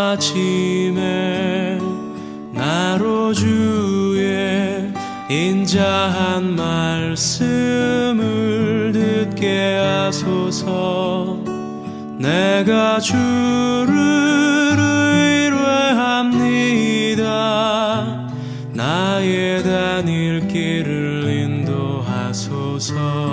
아침에 나로 주의 인자한 말씀을 듣게 하소서. 내가 주를 의뢰합니다. 나의 다닐 길을 인도하소서.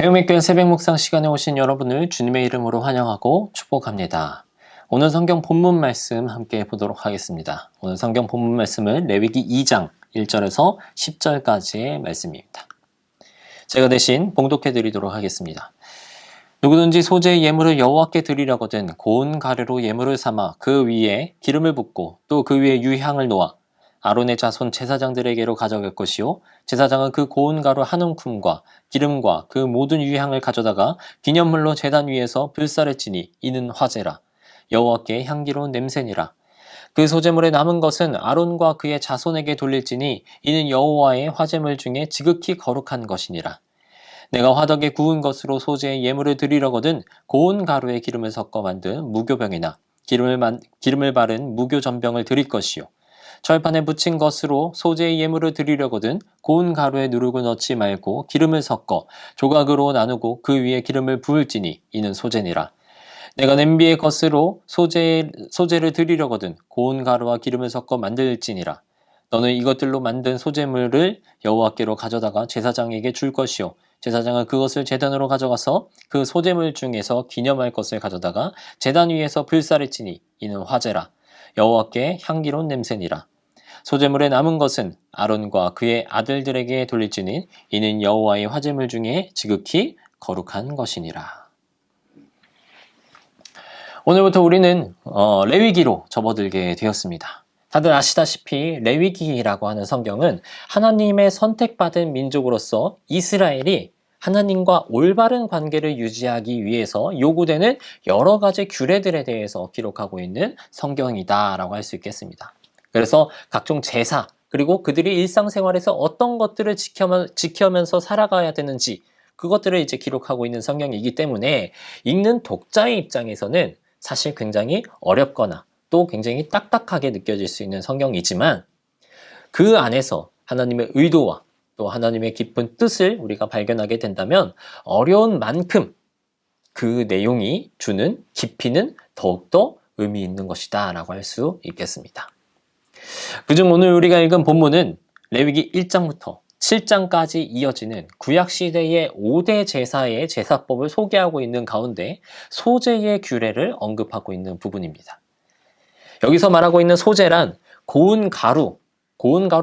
배움의 새벽 묵상 시간에 오신 여러분을 주님의 이름으로 환영하고 축복합니다. 오늘 성경 본문 말씀 함께 보도록 하겠습니다. 오늘 성경 본문 말씀은 레위기 2장 1절에서 10절까지의 말씀입니다. 제가 대신 봉독해 드리도록 하겠습니다. 누구든지 소재의 예물을 여호와께 드리려거든 고운 가루로 예물을 삼아 그 위에 기름을 붓고 또 그 위에 유향을 놓아 아론의 자손 제사장들에게로 가져갈 것이요 제사장은 그 고운 가루 한 움큼과 기름과 그 모든 유향을 가져다가 기념물로 제단 위에서 불살에 치니 이는 화제라. 여호와께 향기로운 냄새니라. 그 소제물에 남은 것은 아론과 그의 자손에게 돌릴지니 이는 여호와의 화제물 중에 지극히 거룩한 것이니라. 내가 화덕에 구운 것으로 소제의 예물을 드리려거든 고운 가루에 기름을 섞어 만든 무교병이나 기름을 바른 무교전병을 드릴 것이요 철판에 붙인 것으로 소재의 예물을 드리려거든 고운 가루에 누르고 넣지 말고 기름을 섞어 조각으로 나누고 그 위에 기름을 부을지니 이는 소제니라. 내가 냄비의 것으로 소제를 드리려거든 고운 가루와 기름을 섞어 만들지니라. 너는 이것들로 만든 소제물을 여호와께로 가져다가 제사장에게 줄 것이요 제사장은 그것을 제단으로 가져가서 그 소제물 중에서 기념할 것을 가져다가 제단 위에서 불살에 치니 이는 화제라. 여호와께 향기로운 냄새니라. 소제물에 남은 것은 아론과 그의 아들들에게 돌릴지니 이는 여호와의 화제물 중에 지극히 거룩한 것이니라. 오늘부터 우리는 레위기로 접어들게 되었습니다. 다들 아시다시피 레위기라고 하는 성경은 하나님의 선택받은 민족으로서 이스라엘이 하나님과 올바른 관계를 유지하기 위해서 요구되는 여러 가지 규례들에 대해서 기록하고 있는 성경이다라고 할 수 있겠습니다. 그래서 각종 제사, 그리고 그들이 일상생활에서 어떤 것들을 지켜면서 살아가야 되는지 그것들을 이제 기록하고 있는 성경이기 때문에 읽는 독자의 입장에서는 사실 굉장히 어렵거나 또 굉장히 딱딱하게 느껴질 수 있는 성경이지만 그 안에서 하나님의 의도와 또 하나님의 깊은 뜻을 우리가 발견하게 된다면 어려운 만큼 그 내용이 주는 깊이는 더욱더 의미 있는 것이다 라고 할 수 있겠습니다. 그중 오늘 우리가 읽은 본문은 레위기 1장부터 7장까지 이어지는 구약시대의 5대 제사의 제사법을 소개하고 있는 가운데 소제의 규례를 언급하고 있는 부분입니다. 여기서 말하고 있는 소제란 고운 가루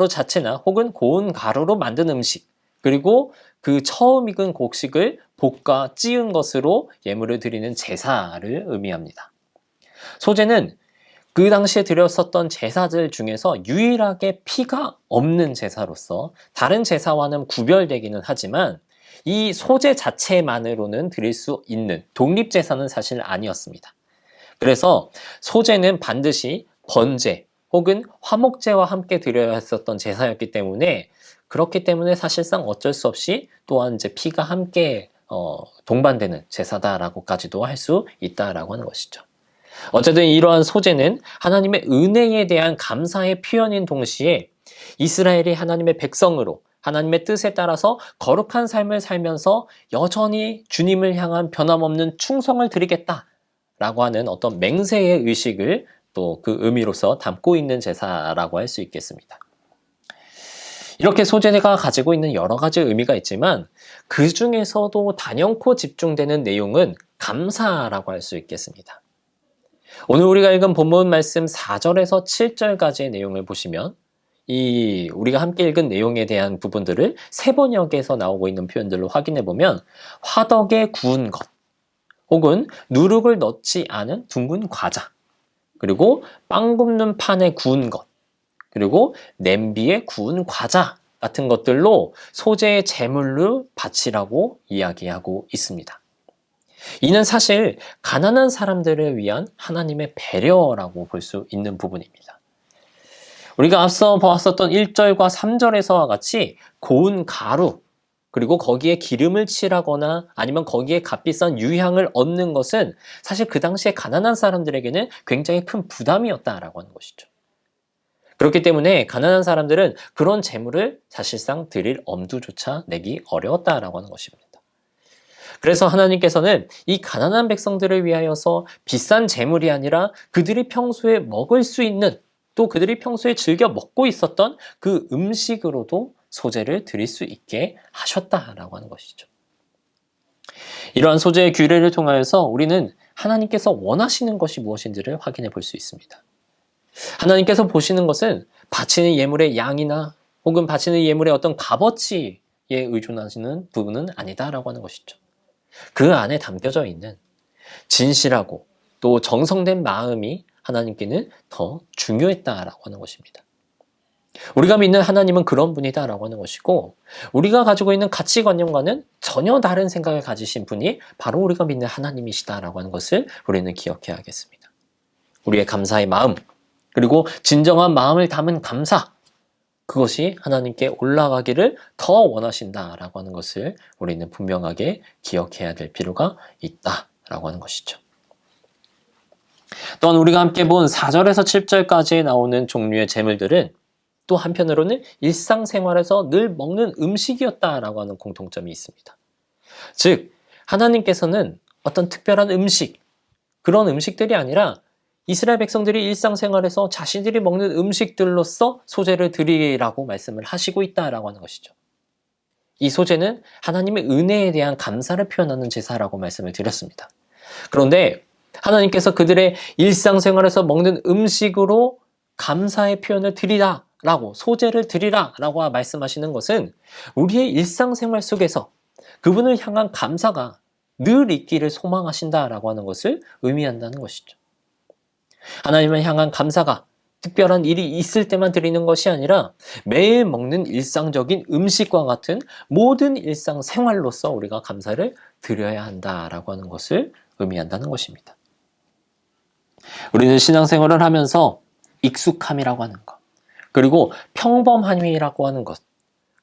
자체나 혹은 고운 가루로 만든 음식, 그리고 그 처음 익은 곡식을 볶아 찌은 것으로 예물을 드리는 제사를 의미합니다. 소제는 그 당시에 드렸었던 제사들 중에서 유일하게 피가 없는 제사로서 다른 제사와는 구별되기는 하지만 이 소제 자체만으로는 드릴 수 있는 독립제사는 사실 아니었습니다. 그래서 소제는 반드시 번제 혹은 화목제와 함께 드려야 했었던 제사였기 때문에 그렇기 때문에 사실상 어쩔 수 없이 또한 이제 피가 함께 동반되는 제사다라고까지도 할 수 있다라고 하는 것이죠. 어쨌든 이러한 소제는 하나님의 은혜에 대한 감사의 표현인 동시에 이스라엘이 하나님의 백성으로 하나님의 뜻에 따라서 거룩한 삶을 살면서 여전히 주님을 향한 변함없는 충성을 드리겠다라고 하는 어떤 맹세의 의식을 또 그 의미로서 담고 있는 제사라고 할 수 있겠습니다. 이렇게 소제가 가지고 있는 여러 가지 의미가 있지만 그 중에서도 단연코 집중되는 내용은 감사라고 할 수 있겠습니다. 오늘 우리가 읽은 본문 말씀 4절에서 7절까지의 내용을 보시면 우리가 함께 읽은 내용에 대한 부분들을 세번역에서 나오고 있는 표현들로 확인해 보면 화덕에 구운 것, 혹은 누룩을 넣지 않은 둥근 과자, 그리고 빵 굽는 판에 구운 것, 그리고 냄비에 구운 과자 같은 것들로 소제의 제물로 바치라고 이야기하고 있습니다. 이는 사실 가난한 사람들을 위한 하나님의 배려라고 볼 수 있는 부분입니다. 우리가 앞서 보았었던 1절과 3절에서와 같이 고운 가루, 그리고 거기에 기름을 칠하거나 아니면 거기에 값비싼 유향을 얻는 것은 사실 그 당시에 가난한 사람들에게는 굉장히 큰 부담이었다라고 하는 것이죠. 그렇기 때문에 가난한 사람들은 그런 재물을 사실상 드릴 엄두조차 내기 어려웠다라고 하는 것입니다. 그래서 하나님께서는 이 가난한 백성들을 위하여서 비싼 재물이 아니라 그들이 평소에 먹을 수 있는, 또 그들이 평소에 즐겨 먹고 있었던 그 음식으로도 소제를 드릴 수 있게 하셨다라고 하는 것이죠. 이러한 소제의 규례를 통하여서 우리는 하나님께서 원하시는 것이 무엇인지를 확인해 볼 수 있습니다. 하나님께서 보시는 것은 바치는 예물의 양이나 혹은 바치는 예물의 어떤 값어치에 의존하시는 부분은 아니다라고 하는 것이죠. 그 안에 담겨져 있는 진실하고 또 정성된 마음이 하나님께는 더 중요했다라고 하는 것입니다. 우리가 믿는 하나님은 그런 분이다라고 하는 것이고, 우리가 가지고 있는 가치관념과는 전혀 다른 생각을 가지신 분이 바로 우리가 믿는 하나님이시다라고 하는 것을 우리는 기억해야 하겠습니다. 우리의 감사의 마음, 그리고 진정한 마음을 담은 감사, 그것이 하나님께 올라가기를 더 원하신다라고 하는 것을 우리는 분명하게 기억해야 될 필요가 있다라고 하는 것이죠. 또한 우리가 함께 본 4절에서 7절까지 나오는 종류의 제물들은 또 한편으로는 일상생활에서 늘 먹는 음식이었다라고 하는 공통점이 있습니다. 즉, 하나님께서는 어떤 특별한 음식, 그런 음식들이 아니라 이스라엘 백성들이 일상생활에서 자신들이 먹는 음식들로서 소제를 드리라고 말씀을 하시고 있다라고 하는 것이죠. 이 소제는 하나님의 은혜에 대한 감사를 표현하는 제사라고 말씀을 드렸습니다. 그런데 하나님께서 그들의 일상생활에서 먹는 음식으로 감사의 표현을 드리라 라고, 소재를 드리라 라고 말씀하시는 것은 우리의 일상생활 속에서 그분을 향한 감사가 늘 있기를 소망하신다라고 하는 것을 의미한다는 것이죠. 하나님을 향한 감사가 특별한 일이 있을 때만 드리는 것이 아니라 매일 먹는 일상적인 음식과 같은 모든 일상생활로서 우리가 감사를 드려야 한다라고 하는 것을 의미한다는 것입니다. 우리는 신앙생활을 하면서 익숙함이라고 하는 것, 그리고 평범함이라고 하는 것,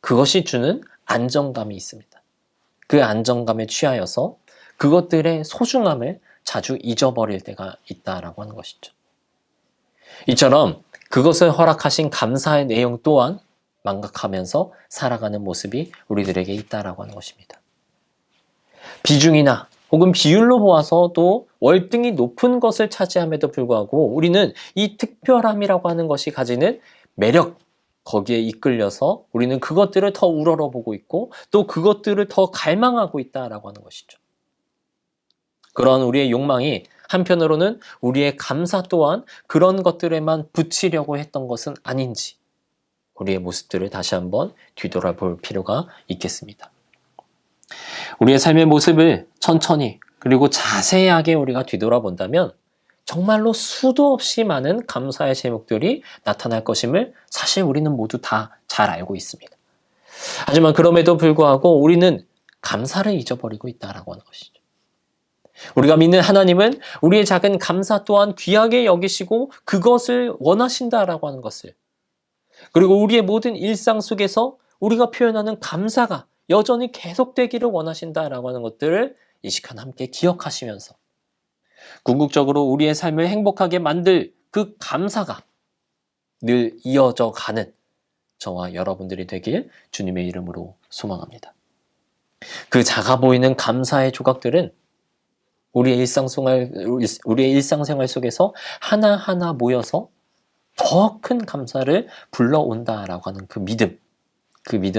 그것이 주는 안정감이 있습니다. 그 안정감에 취하여서 그것들의 소중함을 자주 잊어버릴 때가 있다라고 하는 것이죠. 이처럼 그것을 허락하신 감사의 내용 또한 망각하면서 살아가는 모습이 우리들에게 있다라고 하는 것입니다. 비중이나 혹은 비율로 보아서도 월등히 높은 것을 차지함에도 불구하고 우리는 이 특별함이라고 하는 것이 가지는 매력, 거기에 이끌려서 우리는 그것들을 더 우러러보고 있고 또 그것들을 더 갈망하고 있다라고 하는 것이죠. 그런 우리의 욕망이 한편으로는 우리의 감사 또한 그런 것들에만 붙이려고 했던 것은 아닌지 우리의 모습들을 다시 한번 뒤돌아볼 필요가 있겠습니다. 우리의 삶의 모습을 천천히 그리고 자세하게 우리가 뒤돌아본다면 정말로 수도 없이 많은 감사의 제목들이 나타날 것임을 사실 우리는 모두 다 잘 알고 있습니다. 하지만 그럼에도 불구하고 우리는 감사를 잊어버리고 있다라고 하는 것이죠. 우리가 믿는 하나님은 우리의 작은 감사 또한 귀하게 여기시고 그것을 원하신다라고 하는 것을, 그리고 우리의 모든 일상 속에서 우리가 표현하는 감사가 여전히 계속되기를 원하신다라고 하는 것들을 이 시간 함께 기억하시면서 궁극적으로 우리의 삶을 행복하게 만들 그 감사가 늘 이어져 가는 저와 여러분들이 되길 주님의 이름으로 소망합니다. 그 작아 보이는 감사의 조각들은 우리의 일상생활 속에서 하나하나 모여서 더 큰 감사를 불러온다라고 하는 그 믿음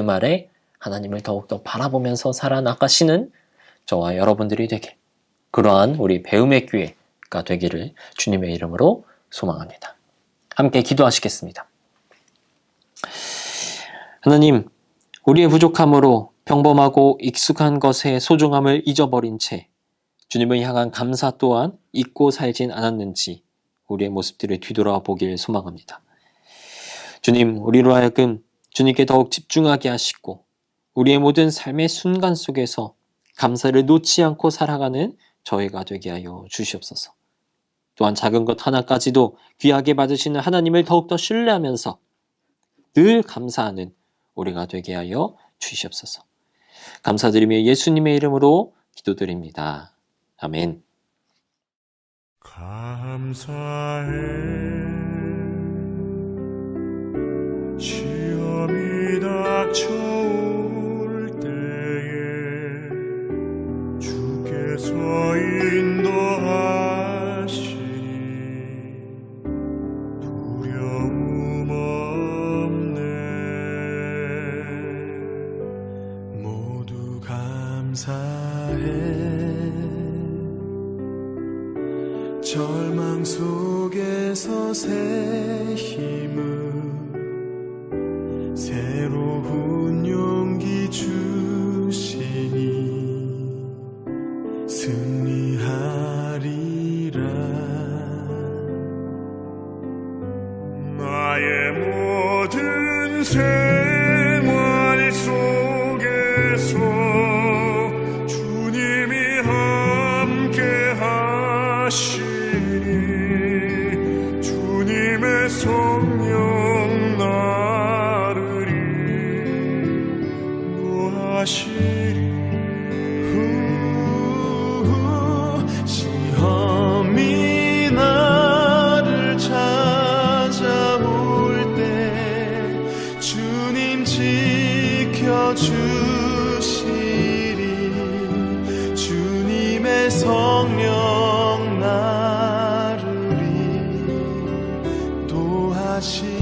아래 하나님을 더욱더 바라보면서 살아나가시는 저와 여러분들이 되길, 그러한 우리 배움의 교회가 되기를 주님의 이름으로 소망합니다. 함께 기도하시겠습니다. 하나님, 우리의 부족함으로 평범하고 익숙한 것의 소중함을 잊어버린 채 주님을 향한 감사 또한 잊고 살진 않았는지 우리의 모습들을 뒤돌아보길 소망합니다. 주님, 우리로 하여금 주님께 더욱 집중하게 하시고 우리의 모든 삶의 순간 속에서 감사를 놓지 않고 살아가는 저희가 되게 하여 주시옵소서. 또한 작은 것 하나까지도 귀하게 받으시는 하나님을 더욱더 신뢰하면서 늘 감사하는 우리가 되게 하여 주시옵소서. 감사드리며 예수님의 이름으로 기도드립니다. 아멘. 감사해 시험이 닥쳐올 때에 주께서 인도하시니 두려움 없네. 모두 감사해 절망 속에서 새 힘을 새로운 용기 주시니 승리하리라. 나의 모든 생활 속에서 주님이 함께 하시니 주님의 성령 나를 인도하시리. 시험이 나를 찾아올 때 주님 지켜주시리. 주님의 성령 나를 인도하시리.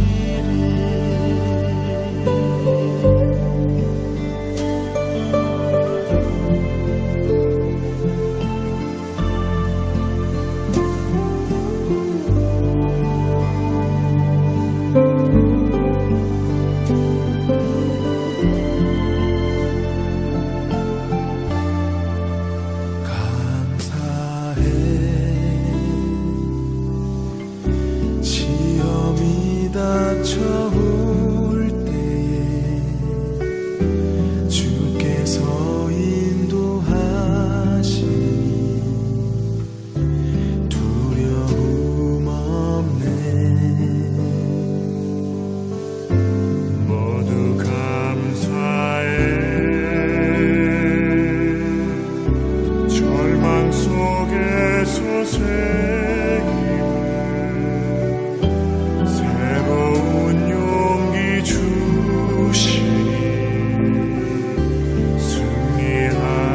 새로운 용기 주시니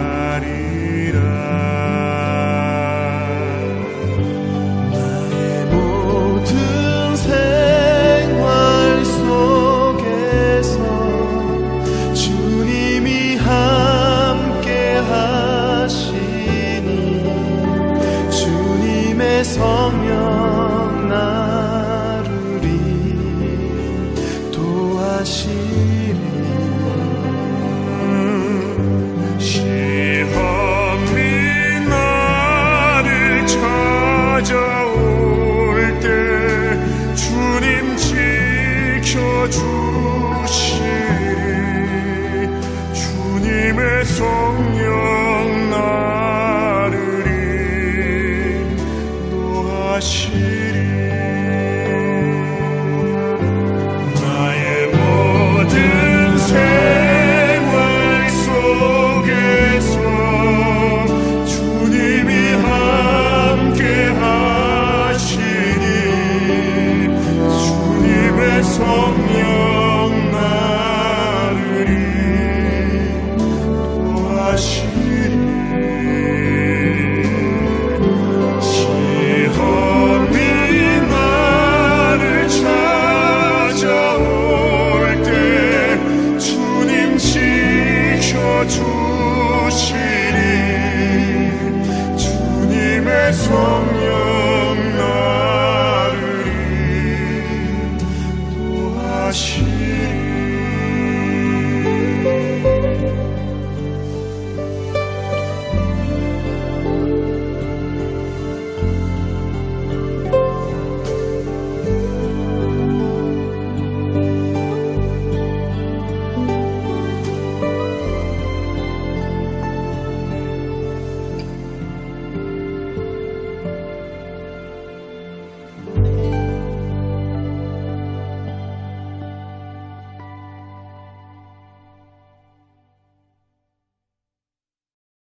승리하리라. 나의 모든 생활 속에서 주님이 함께 하시니 주님의 성령 나를 인도하시리. 시험이 나를 찾아올 때 주님 지켜주시리. 주님의 성령 나를 인도하시리. 나의 모든 생활 속에서 주님이 함께 하시니 주님의 성령 나를 인도하시리. 시험이 나를 찾아올 때 주님 지켜주시니 주님의 손